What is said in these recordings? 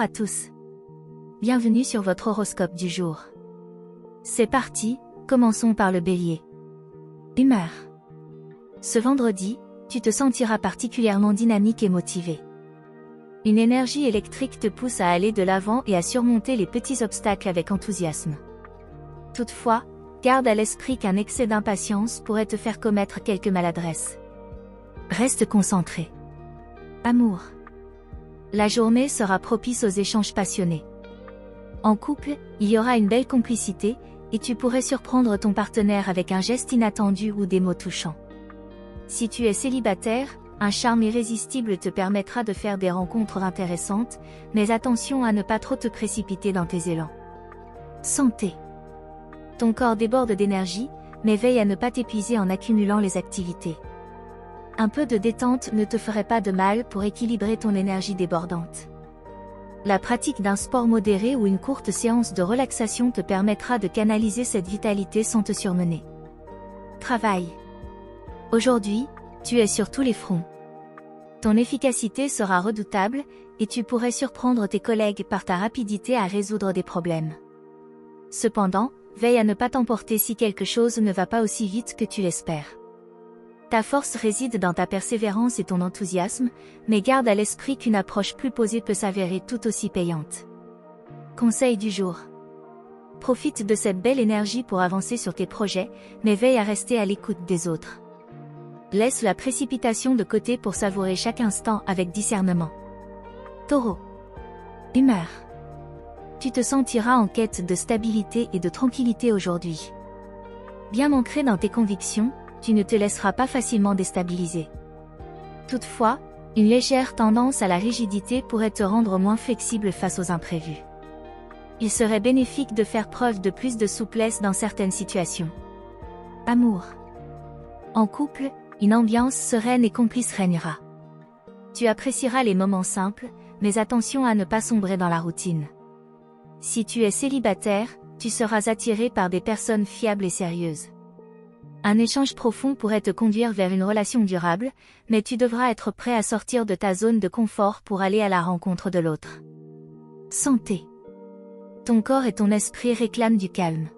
à tous. Bienvenue sur votre horoscope du jour. C'est parti, commençons par le Bélier. Humeur. Ce vendredi, tu te sentiras particulièrement dynamique et motivé. Une énergie électrique te pousse à aller de l'avant et à surmonter les petits obstacles avec enthousiasme. Toutefois, garde à l'esprit qu'un excès d'impatience pourrait te faire commettre quelques maladresses. Reste concentré. Amour. La journée sera propice aux échanges passionnés. En couple, il y aura une belle complicité, et tu pourrais surprendre ton partenaire avec un geste inattendu ou des mots touchants. Si tu es célibataire, un charme irrésistible te permettra de faire des rencontres intéressantes, mais attention à ne pas trop te précipiter dans tes élans. Santé. Ton corps déborde d'énergie, mais veille à ne pas t'épuiser en accumulant les activités. Un peu de détente ne te ferait pas de mal pour équilibrer ton énergie débordante. La pratique d'un sport modéré ou une courte séance de relaxation te permettra de canaliser cette vitalité sans te surmener. Travail. Aujourd'hui, tu es sur tous les fronts. Ton efficacité sera redoutable, et tu pourrais surprendre tes collègues par ta rapidité à résoudre des problèmes. Cependant, veille à ne pas t'emporter si quelque chose ne va pas aussi vite que tu l'espères. Ta force réside dans ta persévérance et ton enthousiasme, mais garde à l'esprit qu'une approche plus posée peut s'avérer tout aussi payante. Conseil du jour. Profite de cette belle énergie pour avancer sur tes projets, mais veille à rester à l'écoute des autres. Laisse la précipitation de côté pour savourer chaque instant avec discernement. Taureau. Humeur. Tu te sentiras en quête de stabilité et de tranquillité aujourd'hui. Bien ancré dans tes convictions, tu ne te laisseras pas facilement déstabiliser. Toutefois, une légère tendance à la rigidité pourrait te rendre moins flexible face aux imprévus. Il serait bénéfique de faire preuve de plus de souplesse dans certaines situations. Amour. En couple, une ambiance sereine et complice régnera. Tu apprécieras les moments simples, mais attention à ne pas sombrer dans la routine. Si tu es célibataire, tu seras attiré par des personnes fiables et sérieuses. Un échange profond pourrait te conduire vers une relation durable, mais tu devras être prêt à sortir de ta zone de confort pour aller à la rencontre de l'autre. Santé. Ton corps et ton esprit réclament du calme.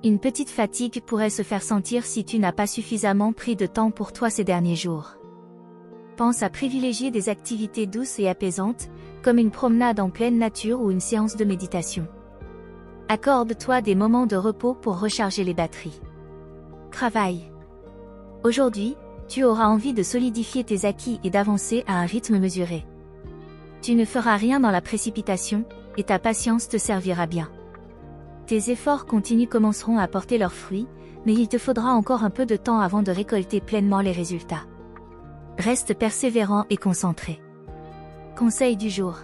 Une petite fatigue pourrait se faire sentir si tu n'as pas suffisamment pris de temps pour toi ces derniers jours. Pense à privilégier des activités douces et apaisantes, comme une promenade en pleine nature ou une séance de méditation. Accorde-toi des moments de repos pour recharger les batteries. Travail. Aujourd'hui, tu auras envie de solidifier tes acquis et d'avancer à un rythme mesuré. Tu ne feras rien dans la précipitation, et ta patience te servira bien. Tes efforts continus commenceront à porter leurs fruits, mais il te faudra encore un peu de temps avant de récolter pleinement les résultats. Reste persévérant et concentré. Conseil du jour.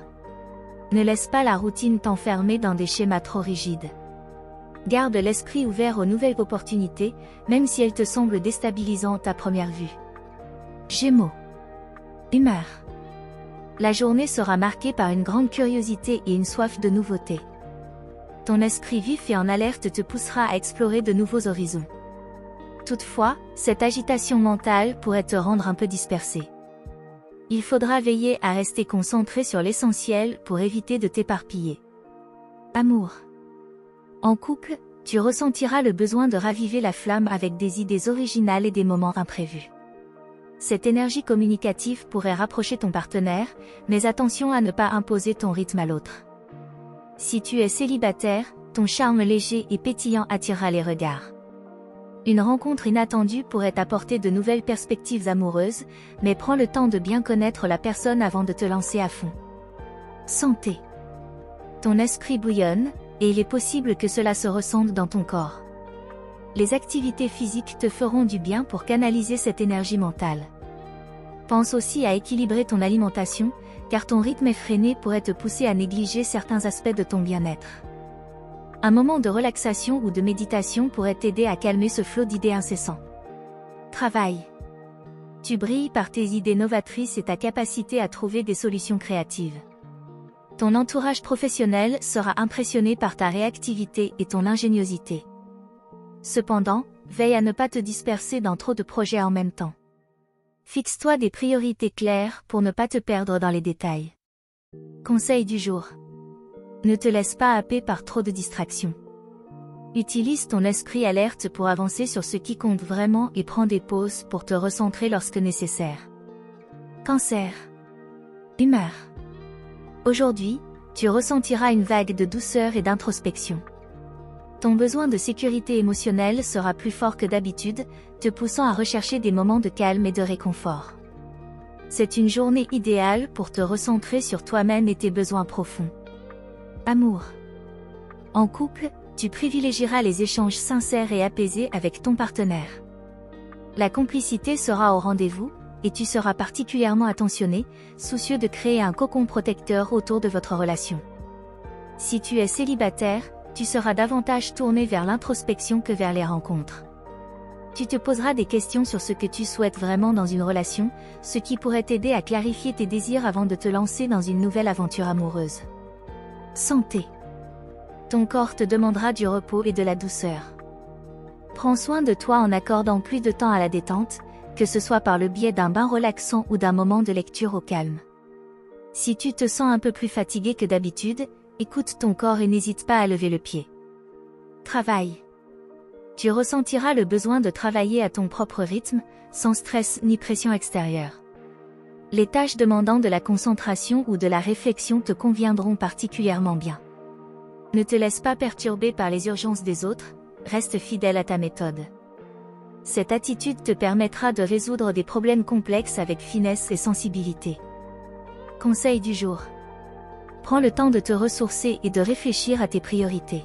Ne laisse pas la routine t'enfermer dans des schémas trop rigides. Garde l'esprit ouvert aux nouvelles opportunités, même si elles te semblent déstabilisantes à première vue. Gémeaux. Humeur. La journée sera marquée par une grande curiosité et une soif de nouveauté. Ton esprit vif et en alerte te poussera à explorer de nouveaux horizons. Toutefois, cette agitation mentale pourrait te rendre un peu dispersé. Il faudra veiller à rester concentré sur l'essentiel pour éviter de t'éparpiller. Amour. En couple, tu ressentiras le besoin de raviver la flamme avec des idées originales et des moments imprévus. Cette énergie communicative pourrait rapprocher ton partenaire, mais attention à ne pas imposer ton rythme à l'autre. Si tu es célibataire, ton charme léger et pétillant attirera les regards. Une rencontre inattendue pourrait t'apporter de nouvelles perspectives amoureuses, mais prends le temps de bien connaître la personne avant de te lancer à fond. Santé. Ton esprit bouillonne, et il est possible que cela se ressente dans ton corps. Les activités physiques te feront du bien pour canaliser cette énergie mentale. Pense aussi à équilibrer ton alimentation, car ton rythme effréné pourrait te pousser à négliger certains aspects de ton bien-être. Un moment de relaxation ou de méditation pourrait t'aider à calmer ce flot d'idées incessant. Travail. Tu brilles par tes idées novatrices et ta capacité à trouver des solutions créatives. Ton entourage professionnel sera impressionné par ta réactivité et ton ingéniosité. Cependant, veille à ne pas te disperser dans trop de projets en même temps. Fixe-toi des priorités claires pour ne pas te perdre dans les détails. Conseil du jour. Ne te laisse pas happer par trop de distractions. Utilise ton esprit alerte pour avancer sur ce qui compte vraiment et prends des pauses pour te recentrer lorsque nécessaire. Cancer. Humeur. Aujourd'hui, tu ressentiras une vague de douceur et d'introspection. Ton besoin de sécurité émotionnelle sera plus fort que d'habitude, te poussant à rechercher des moments de calme et de réconfort. C'est une journée idéale pour te recentrer sur toi-même et tes besoins profonds. Amour. En couple, tu privilégieras les échanges sincères et apaisés avec ton partenaire. La complicité sera au rendez-vous, et tu seras particulièrement attentionné, soucieux de créer un cocon protecteur autour de votre relation. Si tu es célibataire, tu seras davantage tourné vers l'introspection que vers les rencontres. Tu te poseras des questions sur ce que tu souhaites vraiment dans une relation, ce qui pourrait t'aider à clarifier tes désirs avant de te lancer dans une nouvelle aventure amoureuse. Santé. Ton corps te demandera du repos et de la douceur. Prends soin de toi en accordant plus de temps à la détente, que ce soit par le biais d'un bain relaxant ou d'un moment de lecture au calme. Si tu te sens un peu plus fatigué que d'habitude, écoute ton corps et n'hésite pas à lever le pied. Travail. Tu ressentiras le besoin de travailler à ton propre rythme, sans stress ni pression extérieure. Les tâches demandant de la concentration ou de la réflexion te conviendront particulièrement bien. Ne te laisse pas perturber par les urgences des autres, reste fidèle à ta méthode. Cette attitude te permettra de résoudre des problèmes complexes avec finesse et sensibilité. Conseil du jour. Prends le temps de te ressourcer et de réfléchir à tes priorités.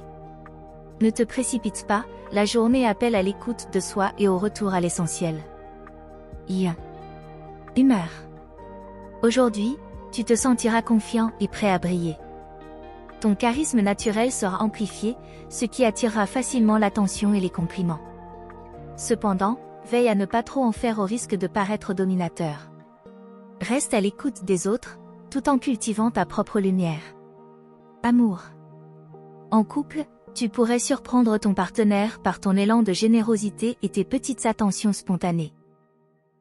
Ne te précipite pas, la journée appelle à l'écoute de soi et au retour à l'essentiel. Humeur. Aujourd'hui, tu te sentiras confiant et prêt à briller. Ton charisme naturel sera amplifié, ce qui attirera facilement l'attention et les compliments. Cependant, veille à ne pas trop en faire au risque de paraître dominateur. Reste à l'écoute des autres, tout en cultivant ta propre lumière. Amour. En couple, tu pourrais surprendre ton partenaire par ton élan de générosité et tes petites attentions spontanées.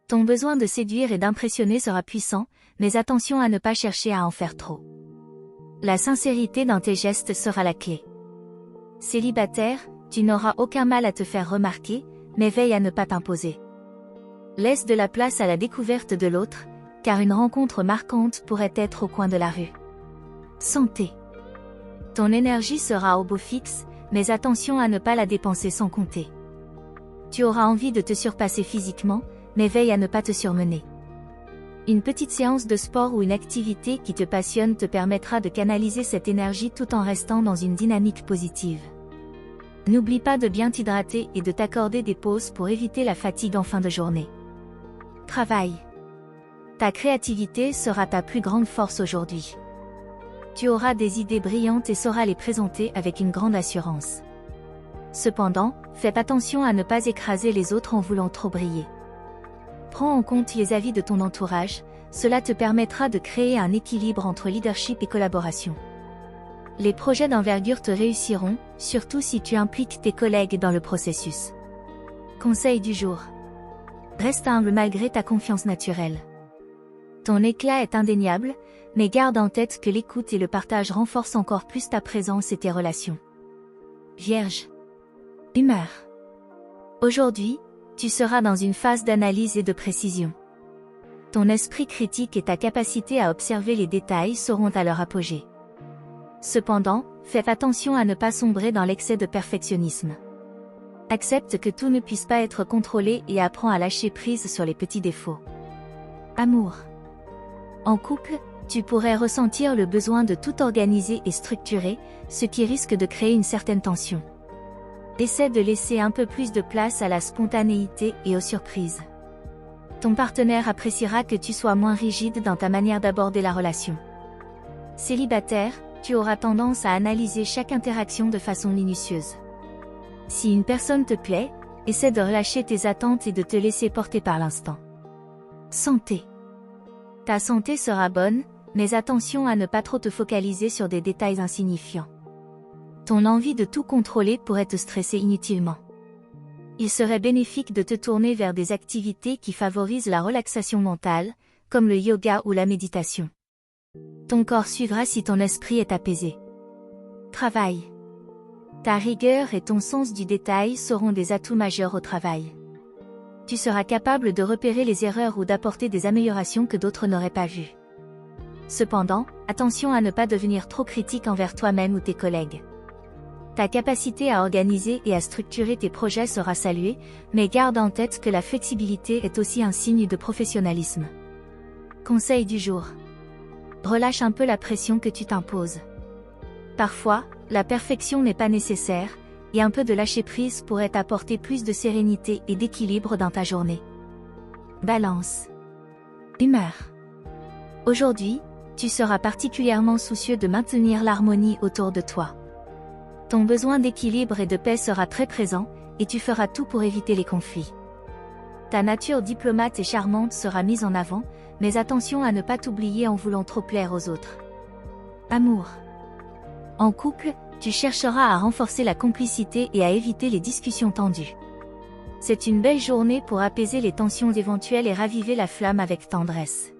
Ton besoin de séduire et d'impressionner sera puissant, mais attention à ne pas chercher à en faire trop. La sincérité dans tes gestes sera la clé. Célibataire, tu n'auras aucun mal à te faire remarquer, mais veille à ne pas t'imposer. Laisse de la place à la découverte de l'autre, car une rencontre marquante pourrait être au coin de la rue. Santé. Ton énergie sera au beau fixe, mais attention à ne pas la dépenser sans compter. Tu auras envie de te surpasser physiquement, mais veille à ne pas te surmener. Une petite séance de sport ou une activité qui te passionne te permettra de canaliser cette énergie tout en restant dans une dynamique positive. N'oublie pas de bien t'hydrater et de t'accorder des pauses pour éviter la fatigue en fin de journée. Travail. Ta créativité sera ta plus grande force aujourd'hui. Tu auras des idées brillantes et sauras les présenter avec une grande assurance. Cependant, fais attention à ne pas écraser les autres en voulant trop briller. Prends en compte les avis de ton entourage, cela te permettra de créer un équilibre entre leadership et collaboration. Les projets d'envergure te réussiront, surtout si tu impliques tes collègues dans le processus. Conseil du jour. Reste humble malgré ta confiance naturelle. Ton éclat est indéniable, mais garde en tête que l'écoute et le partage renforcent encore plus ta présence et tes relations. Vierge. Humeur. Aujourd'hui, tu seras dans une phase d'analyse et de précision. Ton esprit critique et ta capacité à observer les détails seront à leur apogée. Cependant, fais attention à ne pas sombrer dans l'excès de perfectionnisme. Accepte que tout ne puisse pas être contrôlé et apprends à lâcher prise sur les petits défauts. Amour. En couple, tu pourrais ressentir le besoin de tout organiser et structurer, ce qui risque de créer une certaine tension. Essaie de laisser un peu plus de place à la spontanéité et aux surprises. Ton partenaire appréciera que tu sois moins rigide dans ta manière d'aborder la relation. Célibataire, tu auras tendance à analyser chaque interaction de façon minutieuse. Si une personne te plaît, essaie de relâcher tes attentes et de te laisser porter par l'instant. Santé. Ta santé sera bonne, mais attention à ne pas trop te focaliser sur des détails insignifiants. Ton envie de tout contrôler pourrait te stresser inutilement. Il serait bénéfique de te tourner vers des activités qui favorisent la relaxation mentale, comme le yoga ou la méditation. Ton corps suivra si ton esprit est apaisé. Travail. Ta rigueur et ton sens du détail seront des atouts majeurs au travail. Tu seras capable de repérer les erreurs ou d'apporter des améliorations que d'autres n'auraient pas vues. Cependant, attention à ne pas devenir trop critique envers toi-même ou tes collègues. Ta capacité à organiser et à structurer tes projets sera saluée, mais garde en tête que la flexibilité est aussi un signe de professionnalisme. Conseil du jour. Relâche un peu la pression que tu t'imposes. Parfois, la perfection n'est pas nécessaire, et un peu de lâcher-prise pourrait apporter plus de sérénité et d'équilibre dans ta journée. Balance. Humeur. Aujourd'hui, tu seras particulièrement soucieux de maintenir l'harmonie autour de toi. Ton besoin d'équilibre et de paix sera très présent, et tu feras tout pour éviter les conflits. Ta nature diplomate et charmante sera mise en avant, mais attention à ne pas t'oublier en voulant trop plaire aux autres. Amour. En couple, tu chercheras à renforcer la complicité et à éviter les discussions tendues. C'est une belle journée pour apaiser les tensions éventuelles et raviver la flamme avec tendresse.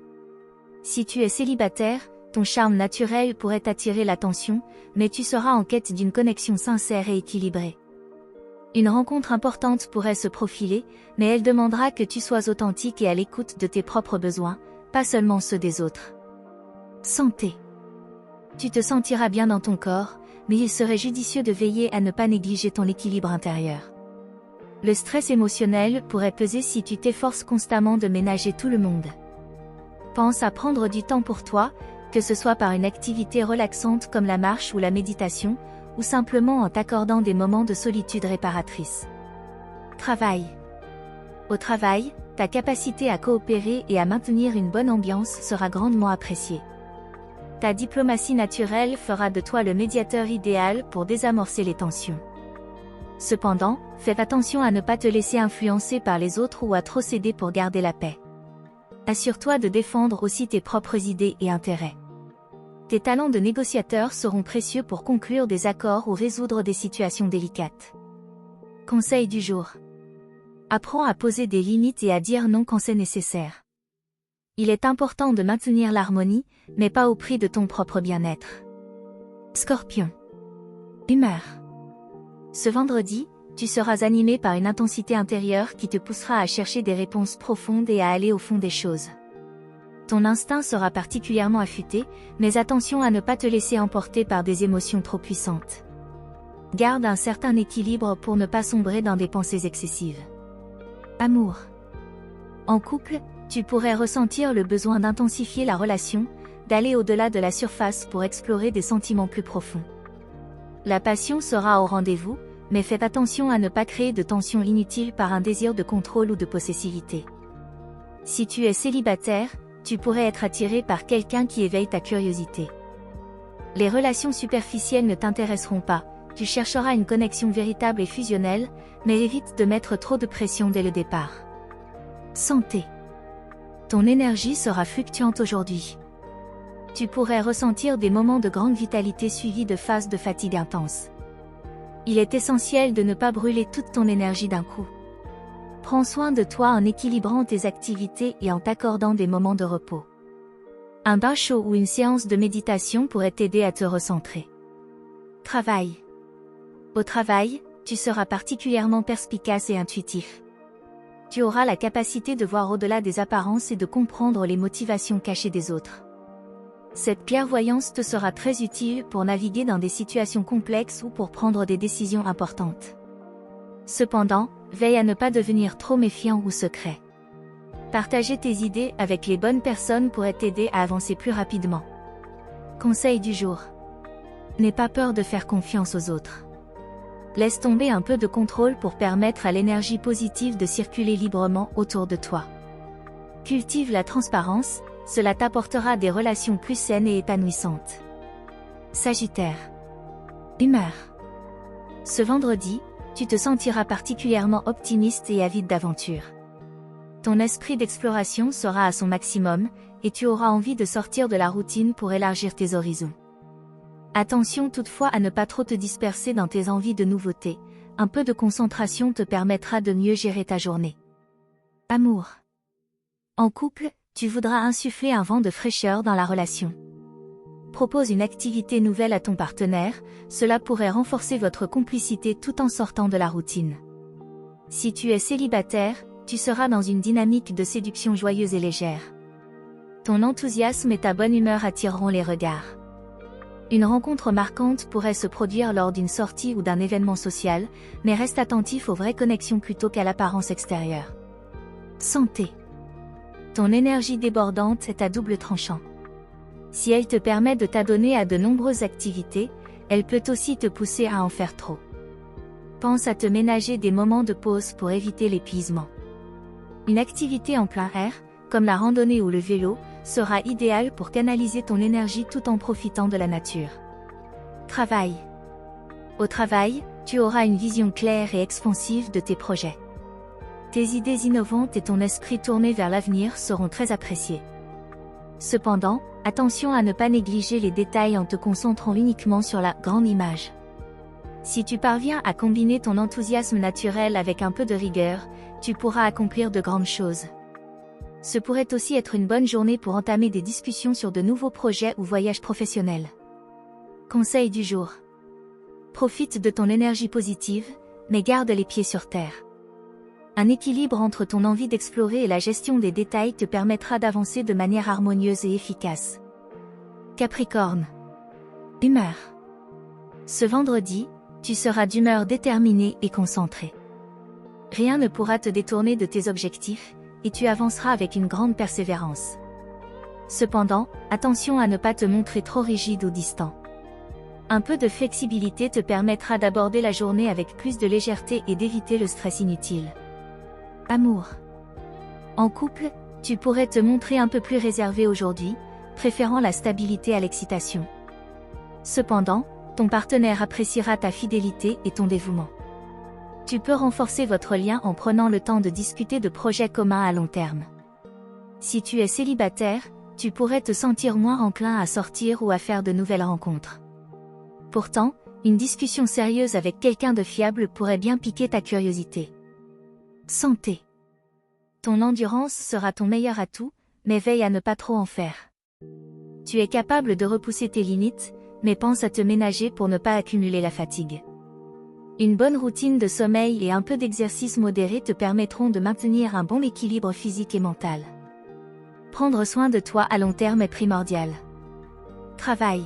Si tu es célibataire, ton charme naturel pourrait attirer l'attention, mais tu seras en quête d'une connexion sincère et équilibrée. Une rencontre importante pourrait se profiler, mais elle demandera que tu sois authentique et à l'écoute de tes propres besoins, pas seulement ceux des autres. Santé. Tu te sentiras bien dans ton corps, mais il serait judicieux de veiller à ne pas négliger ton équilibre intérieur. Le stress émotionnel pourrait peser si tu t'efforces constamment de ménager tout le monde. Pense à prendre du temps pour toi, que ce soit par une activité relaxante comme la marche ou la méditation, ou simplement en t'accordant des moments de solitude réparatrice. Travail. Au travail, ta capacité à coopérer et à maintenir une bonne ambiance sera grandement appréciée. Ta diplomatie naturelle fera de toi le médiateur idéal pour désamorcer les tensions. Cependant, fais attention à ne pas te laisser influencer par les autres ou à trop céder pour garder la paix. Assure-toi de défendre aussi tes propres idées et intérêts. Tes talents de négociateur seront précieux pour conclure des accords ou résoudre des situations délicates. Conseil du jour. Apprends à poser des limites et à dire non quand c'est nécessaire. Il est important de maintenir l'harmonie, mais pas au prix de ton propre bien-être. Scorpion. Humeur. Ce vendredi, tu seras animé par une intensité intérieure qui te poussera à chercher des réponses profondes et à aller au fond des choses. Ton instinct sera particulièrement affûté, mais attention à ne pas te laisser emporter par des émotions trop puissantes. Garde un certain équilibre pour ne pas sombrer dans des pensées excessives. Amour. En couple, tu pourrais ressentir le besoin d'intensifier la relation, d'aller au-delà de la surface pour explorer des sentiments plus profonds. La passion sera au rendez-vous, mais faites attention à ne pas créer de tensions inutiles par un désir de contrôle ou de possessivité. Si tu es célibataire, tu pourrais être attiré par quelqu'un qui éveille ta curiosité. Les relations superficielles ne t'intéresseront pas, tu chercheras une connexion véritable et fusionnelle, mais évite de mettre trop de pression dès le départ. Santé. Ton énergie sera fluctuante aujourd'hui. Tu pourrais ressentir des moments de grande vitalité suivis de phases de fatigue intense. Il est essentiel de ne pas brûler toute ton énergie d'un coup. Prends soin de toi en équilibrant tes activités et en t'accordant des moments de repos. Un bain chaud ou une séance de méditation pourrait t'aider à te recentrer. Travail. Au travail, tu seras particulièrement perspicace et intuitif. Tu auras la capacité de voir au-delà des apparences et de comprendre les motivations cachées des autres. Cette clairvoyance te sera très utile pour naviguer dans des situations complexes ou pour prendre des décisions importantes. Cependant, veille à ne pas devenir trop méfiant ou secret. Partager tes idées avec les bonnes personnes pourrait t'aider à avancer plus rapidement. Conseil du jour. N'aie pas peur de faire confiance aux autres. Laisse tomber un peu de contrôle pour permettre à l'énergie positive de circuler librement autour de toi. Cultive la transparence, cela t'apportera des relations plus saines et épanouissantes. Sagittaire. Humeur. Ce vendredi, tu te sentiras particulièrement optimiste et avide d'aventure. Ton esprit d'exploration sera à son maximum, et tu auras envie de sortir de la routine pour élargir tes horizons. Attention toutefois à ne pas trop te disperser dans tes envies de nouveautés, un peu de concentration te permettra de mieux gérer ta journée. Amour. En couple, tu voudras insuffler un vent de fraîcheur dans la relation. propose une activité nouvelle à ton partenaire, cela pourrait renforcer votre complicité tout en sortant de la routine. Si tu es célibataire, tu seras dans une dynamique de séduction joyeuse et légère. Ton enthousiasme et ta bonne humeur attireront les regards. Une rencontre marquante pourrait se produire lors d'une sortie ou d'un événement social, mais reste attentif aux vraies connexions plutôt qu'à l'apparence extérieure. Santé. Ton énergie débordante est à double tranchant. Si elle te permet de t'adonner à de nombreuses activités, elle peut aussi te pousser à en faire trop. Pense à te ménager des moments de pause pour éviter l'épuisement. Une activité en plein air, comme la randonnée ou le vélo, sera idéale pour canaliser ton énergie tout en profitant de la nature. Travail. Au travail, tu auras une vision claire et expansive de tes projets. Tes idées innovantes et ton esprit tourné vers l'avenir seront très appréciés. Cependant, attention à ne pas négliger les détails en te concentrant uniquement sur la grande image. Si tu parviens à combiner ton enthousiasme naturel avec un peu de rigueur, tu pourras accomplir de grandes choses. Ce pourrait aussi être une bonne journée pour entamer des discussions sur de nouveaux projets ou voyages professionnels. Conseil du jour. Profite de ton énergie positive, mais garde les pieds sur terre. Un équilibre entre ton envie d'explorer et la gestion des détails te permettra d'avancer de manière harmonieuse et efficace. Capricorne. Humeur. Ce vendredi, tu seras d'humeur déterminée et concentrée. Rien ne pourra te détourner de tes objectifs, et tu avanceras avec une grande persévérance. Cependant, attention à ne pas te montrer trop rigide ou distant. Un peu de flexibilité te permettra d'aborder la journée avec plus de légèreté et d'éviter le stress inutile. Amour. En couple, tu pourrais te montrer un peu plus réservé aujourd'hui, préférant la stabilité à l'excitation. Cependant, ton partenaire appréciera ta fidélité et ton dévouement. Tu peux renforcer votre lien en prenant le temps de discuter de projets communs à long terme. Si tu es célibataire, tu pourrais te sentir moins enclin à sortir ou à faire de nouvelles rencontres. Pourtant, une discussion sérieuse avec quelqu'un de fiable pourrait bien piquer ta curiosité. Santé. Ton endurance sera ton meilleur atout, mais veille à ne pas trop en faire. Tu es capable de repousser tes limites, mais pense à te ménager pour ne pas accumuler la fatigue. Une bonne routine de sommeil et un peu d'exercice modéré te permettront de maintenir un bon équilibre physique et mental. Prendre soin de toi à long terme est primordial. Travail.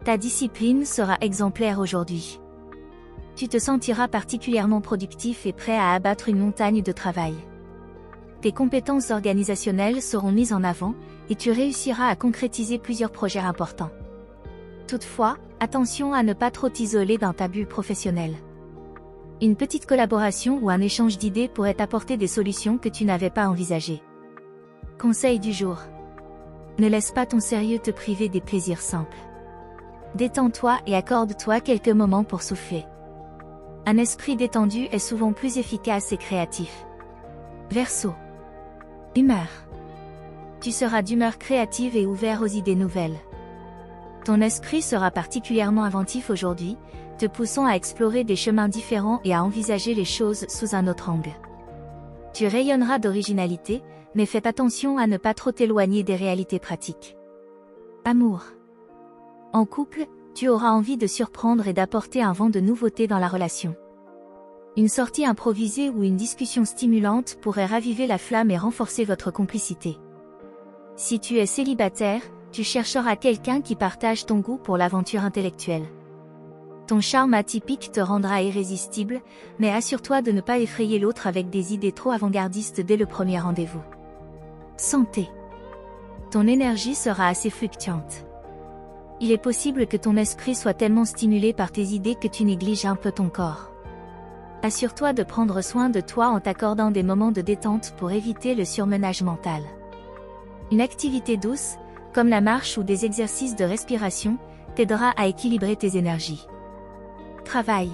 Ta discipline sera exemplaire aujourd'hui. Tu te sentiras particulièrement productif et prêt à abattre une montagne de travail. Tes compétences organisationnelles seront mises en avant, et tu réussiras à concrétiser plusieurs projets importants. Toutefois, attention à ne pas trop t'isoler dans ta bulle professionnelle. Une petite collaboration ou un échange d'idées pourrait apporter des solutions que tu n'avais pas envisagées. Conseil du jour. Ne laisse pas ton sérieux te priver des plaisirs simples. Détends-toi et accorde-toi quelques moments pour souffler. Un esprit détendu est souvent plus efficace et créatif. Verseau. Humeur. Tu seras d'humeur créative et ouvert aux idées nouvelles. Ton esprit sera particulièrement inventif aujourd'hui, te poussant à explorer des chemins différents et à envisager les choses sous un autre angle. Tu rayonneras d'originalité, mais fais attention à ne pas trop t'éloigner des réalités pratiques. Amour. En couple, tu auras envie de surprendre et d'apporter un vent de nouveauté dans la relation. Une sortie improvisée ou une discussion stimulante pourrait raviver la flamme et renforcer votre complicité. Si tu es célibataire, tu chercheras quelqu'un qui partage ton goût pour l'aventure intellectuelle. Ton charme atypique te rendra irrésistible, mais assure-toi de ne pas effrayer l'autre avec des idées trop avant-gardistes dès le premier rendez-vous. Santé. Ton énergie sera assez fluctuante. Il est possible que ton esprit soit tellement stimulé par tes idées que tu négliges un peu ton corps. Assure-toi de prendre soin de toi en t'accordant des moments de détente pour éviter le surmenage mental. Une activité douce, comme la marche ou des exercices de respiration, t'aidera à équilibrer tes énergies. Travail.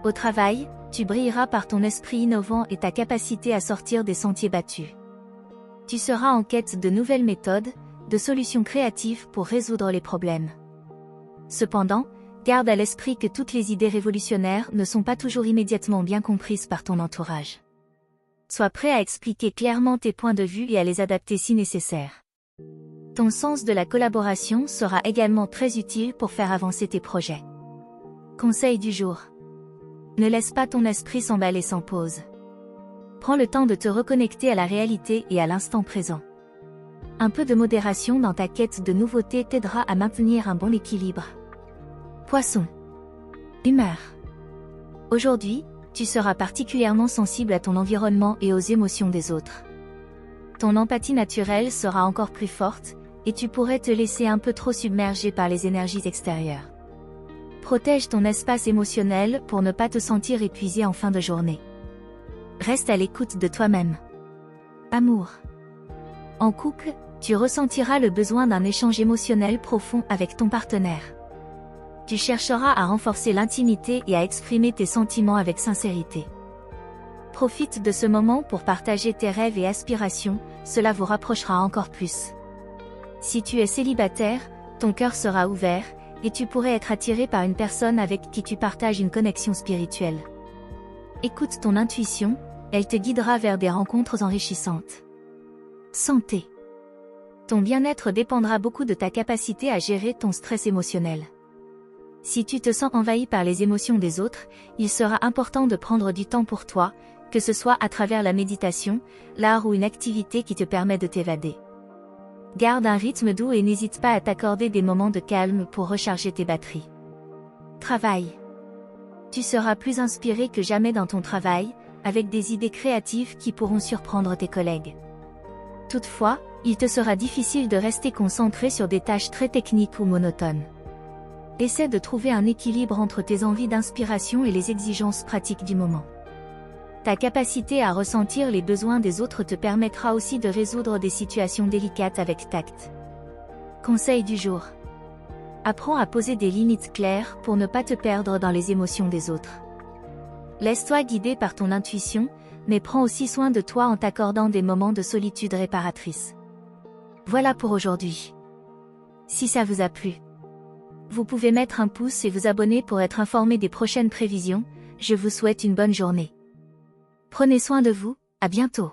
Au travail, tu brilleras par ton esprit innovant et ta capacité à sortir des sentiers battus. Tu seras en quête de nouvelles méthodes, de solutions créatives pour résoudre les problèmes. Cependant, garde à l'esprit que toutes les idées révolutionnaires ne sont pas toujours immédiatement bien comprises par ton entourage. Sois prêt à expliquer clairement tes points de vue et à les adapter si nécessaire. Ton sens de la collaboration sera également très utile pour faire avancer tes projets. Conseil du jour. Ne laisse pas ton esprit s'emballer sans pause. Prends le temps de te reconnecter à la réalité et à l'instant présent. Un peu de modération dans ta quête de nouveautés t'aidera à maintenir un bon équilibre. Poisson. Humeur. Aujourd'hui, tu seras particulièrement sensible à ton environnement et aux émotions des autres. Ton empathie naturelle sera encore plus forte, et tu pourrais te laisser un peu trop submerger par les énergies extérieures. Protège ton espace émotionnel pour ne pas te sentir épuisé en fin de journée. Reste à l'écoute de toi-même. Amour. En couple, tu ressentiras le besoin d'un échange émotionnel profond avec ton partenaire. Tu chercheras à renforcer l'intimité et à exprimer tes sentiments avec sincérité. Profite de ce moment pour partager tes rêves et aspirations, cela vous rapprochera encore plus. Si tu es célibataire, ton cœur sera ouvert, et tu pourrais être attiré par une personne avec qui tu partages une connexion spirituelle. Écoute ton intuition, elle te guidera vers des rencontres enrichissantes. Santé. Ton bien-être dépendra beaucoup de ta capacité à gérer ton stress émotionnel. Si tu te sens envahi par les émotions des autres, il sera important de prendre du temps pour toi, que ce soit à travers la méditation, l'art ou une activité qui te permet de t'évader. Garde un rythme doux et n'hésite pas à t'accorder des moments de calme pour recharger tes batteries. Travail. Tu seras plus inspiré que jamais dans ton travail, avec des idées créatives qui pourront surprendre tes collègues. Toutefois, il te sera difficile de rester concentré sur des tâches très techniques ou monotones. Essaie de trouver un équilibre entre tes envies d'inspiration et les exigences pratiques du moment. Ta capacité à ressentir les besoins des autres te permettra aussi de résoudre des situations délicates avec tact. Conseil du jour. Apprends à poser des limites claires pour ne pas te perdre dans les émotions des autres. Laisse-toi guider par ton intuition, mais prends aussi soin de toi en t'accordant des moments de solitude réparatrice. Voilà pour aujourd'hui. Si ça vous a plu, vous pouvez mettre un pouce et vous abonner pour être informé des prochaines prévisions. Je vous souhaite une bonne journée. Prenez soin de vous, à bientôt.